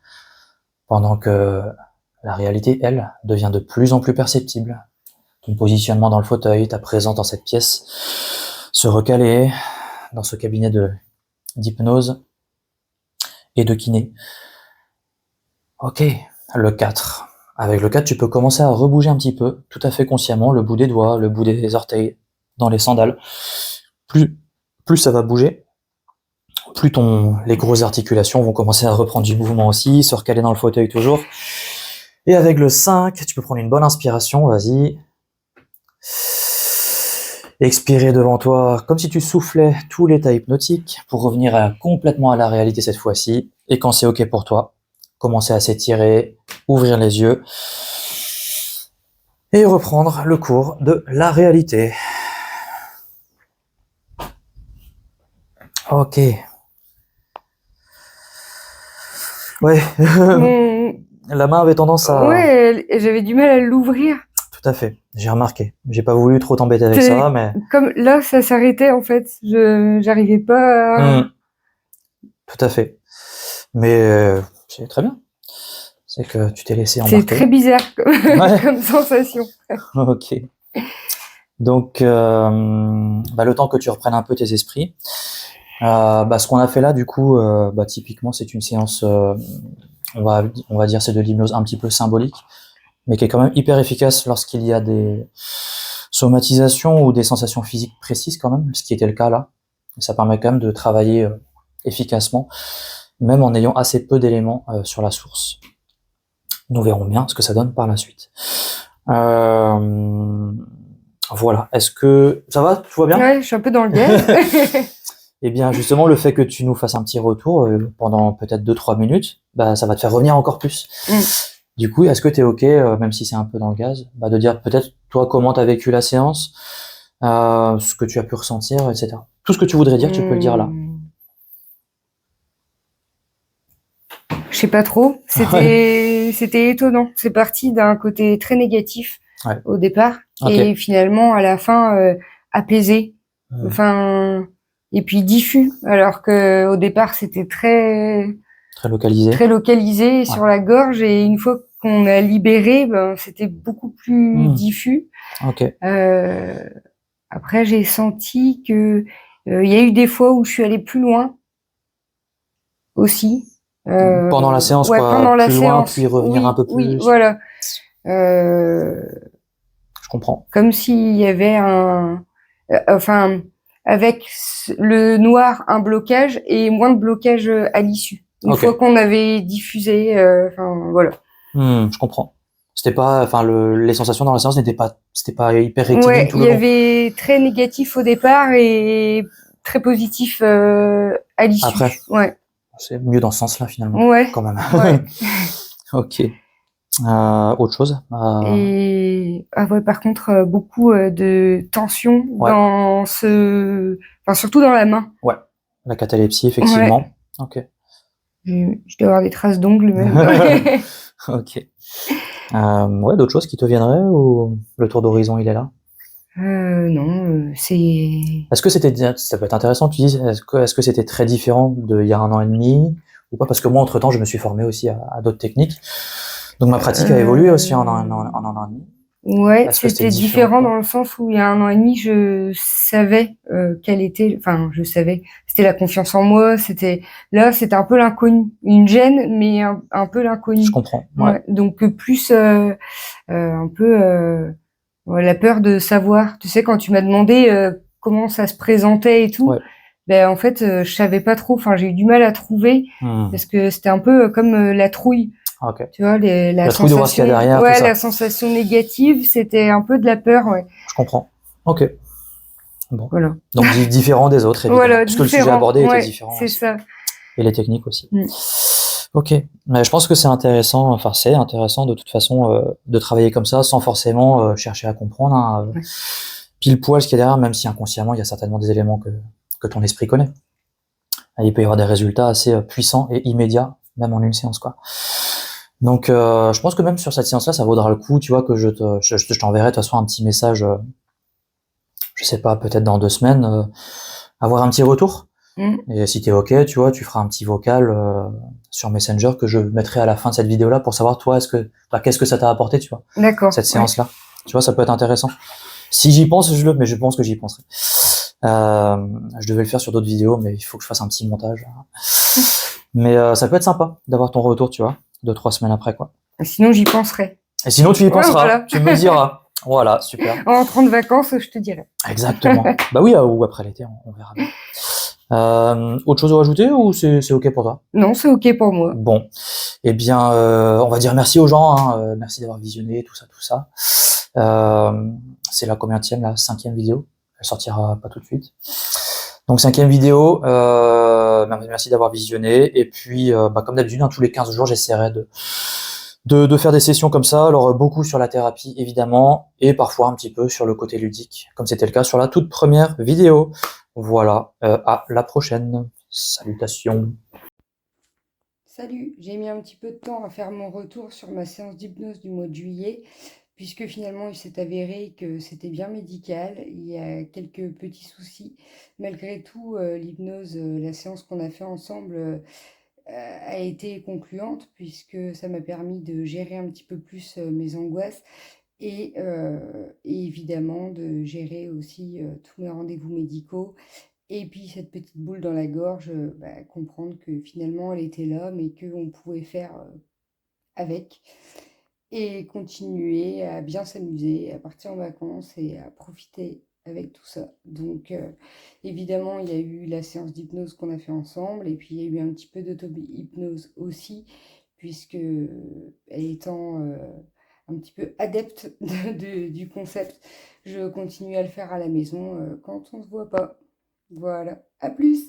pendant que la réalité, elle, devient de plus en plus perceptible. Ton positionnement dans le fauteuil, ta présence dans cette pièce, se recaler dans ce cabinet d'hypnose et de kiné. Ok, le 4. Avec le 4, tu peux commencer à rebouger un petit peu, tout à fait consciemment, le bout des doigts, le bout des orteils, dans les sandales. Plus ça va bouger, plus les grosses articulations vont commencer à reprendre du mouvement aussi, se recaler dans le fauteuil toujours. Et avec le 5, tu peux prendre une bonne inspiration, vas-y. Expirer devant toi, comme si tu soufflais tout l'état hypnotique pour revenir complètement à la réalité cette fois-ci. Et quand c'est ok pour toi, commencer à s'étirer, ouvrir les yeux et reprendre le cours de la réalité. Ok. Ouais. La main avait tendance à... Ouais, j'avais du mal à l'ouvrir. Tout à fait, j'ai remarqué. J'ai pas voulu trop t'embêter avec ça, mais... Comme là, ça s'arrêtait en fait. J'arrivais pas à... Tout à fait. Mais c'est très bien. C'est que tu t'es laissé embarquer. C'est très bizarre comme sensation. Ok. Donc, le temps que tu reprennes un peu tes esprits, ce qu'on a fait là, du coup, typiquement, c'est une séance, on va dire, c'est de l'hypnose un petit peu symbolique, mais qui est quand même hyper efficace lorsqu'il y a des somatisations ou des sensations physiques précises quand même, ce qui était le cas là. Et ça permet quand même de travailler efficacement, même en ayant assez peu d'éléments sur la source. Nous verrons bien ce que ça donne par la suite. Voilà. Est-ce que ça va? Tout va bien? Ouais, je suis un peu dans le gaz. Eh bien, justement, le fait que tu nous fasses un petit retour pendant peut-être 2-3 minutes, ça va te faire revenir encore plus. Du coup, est-ce que tu es ok, même si c'est un peu dans le gaz, de dire peut-être toi comment tu as vécu la séance, ce que tu as pu ressentir, etc. Tout ce que tu voudrais dire, tu peux le dire là. Je sais pas trop. C'était étonnant. C'est parti d'un côté très négatif au départ et finalement à la fin apaisé. Enfin, et puis diffus. Alors que au départ c'était très localisé sur la gorge et une fois qu'on a libéré, c'était beaucoup plus diffus. Après j'ai senti que il y a eu des fois où je suis allée plus loin aussi. Pendant la séance, pendant la séance, loin, puis revenir un peu plus. Oui, voilà. Je comprends. Comme s'il y avait avec le noir, un blocage et moins de blocage à l'issue. Une fois qu'on avait diffusé, voilà. Je comprends. C'était pas, les sensations dans la séance c'était pas hyper rectiligne tout le long. Il y avait très négatif au départ et très positif à l'issue. Après. Ouais. C'est mieux dans ce sens-là finalement. Ouais. Quand même. Ouais. Ok. Autre chose. Et par contre, beaucoup de tension dans surtout dans la main. Ouais. La catalepsie, effectivement. Ouais. Ok. Je dois avoir des traces d'ongles même. Ok. D'autres choses qui te viendraient ou le tour d'horizon il est là? Non, c'est... Est-ce que ça peut être intéressant, tu dis, est-ce que c'était très différent d'il y a 1 an et demi ou pas? Parce que moi, entre-temps, je me suis formé aussi à d'autres techniques. Donc ma pratique a évolué aussi en un an et demi. Ouais, Est-ce que c'était c'était différent différent? dans le sens où il y a 1 an et demi, je savais, quelle était enfin, je savais, c'était la confiance en moi, c'était un peu l'inconnu. Une gêne, mais un peu Je l'inconnu. comprends, ouais. Ouais, donc plus, un peu, ouais, la peur de savoir. Tu sais, quand tu m'as demandé, comment ça se présentait et tout, Ouais. ben en fait, je savais pas trop, enfin, j'ai eu du mal à trouver Mmh. parce que c'était un peu, comme, la trouille. Ah OK. Tu vois, la La trouille de voir ce qu'il y a sensation, derrière, tout ouais, ça. la sensation négative, c'était un peu de la peur, ouais. Je comprends. OK. Bon. Voilà. Donc différent des autres évidemment, Voilà, puisque le sujet différent, abordé était ouais, différent c'est aussi ça. et les techniques aussi. Mmh. OK. Mais je pense que c'est intéressant, enfin c'est intéressant de toute façon, de travailler comme ça sans forcément, chercher à comprendre, hein, Ouais. pile poil ce qu'il y a derrière, même si inconsciemment il y a certainement des éléments que ton esprit connaît. Et il peut y avoir des résultats assez, puissants et immédiats, même en une séance, quoi. Donc je pense que même sur cette séance-là, ça vaudra le coup, tu vois, que je t'enverrai de toute façon un petit message, je sais pas, peut-être dans 2 semaines, avoir un petit retour. Mmh. Et si t'es OK, tu vois, tu feras un petit vocal, sur Messenger que je mettrai à la fin de cette vidéo-là pour savoir toi, qu'est-ce que ça t'a apporté, tu vois, D'accord, cette ouais. séance-là. Tu vois, ça peut être intéressant. Si j'y pense, mais je pense que j'y penserai. Je devais le faire sur d'autres vidéos, mais il faut que je fasse un petit montage. Mais ça peut être sympa d'avoir ton retour, tu vois, 2-3 semaines après, quoi. Sinon, j'y penserai. Et sinon, tu y Ouais, penseras, voilà. tu me diras. Voilà, super. En rentrant de vacances, je te dirai. Exactement. Bah oui, ou après l'été, on verra bien. Autre chose à rajouter ou c'est OK pour toi? Non, c'est OK pour moi. Bon, eh bien, on va dire merci aux gens, hein, merci d'avoir visionné tout ça, tout ça. C'est la combienième, la 5e vidéo? Elle sortira pas tout de suite. Donc 5e vidéo, merci d'avoir visionné et puis, bah, comme d'habitude, hein, tous les 15 jours, j'essaierai de faire des sessions comme ça. Alors, beaucoup sur la thérapie, évidemment, et parfois un petit peu sur le côté ludique, comme c'était le cas sur la toute première vidéo. Voilà, à la prochaine. Salutations. Salut, j'ai mis un petit peu de temps à faire mon retour sur ma séance d'hypnose du mois de juillet, puisque finalement il s'est avéré que c'était bien médical. Il y a quelques petits soucis. Malgré tout, l'hypnose, la séance qu'on a fait ensemble, a été concluante, puisque ça m'a permis de gérer un petit peu plus mes angoisses et évidemment de gérer aussi tous mes rendez-vous médicaux. Et puis cette petite boule dans la gorge, bah, comprendre que finalement elle était là, mais qu'on pouvait faire avec et continuer à bien s'amuser, à partir en vacances et à profiter avec tout ça. Donc évidemment, il y a eu la séance d'hypnose qu'on a fait ensemble et puis il y a eu un petit peu d'auto-hypnose aussi, puisque étant un petit peu adepte du concept, je continue à le faire à la maison quand on ne se voit pas. Voilà, à plus!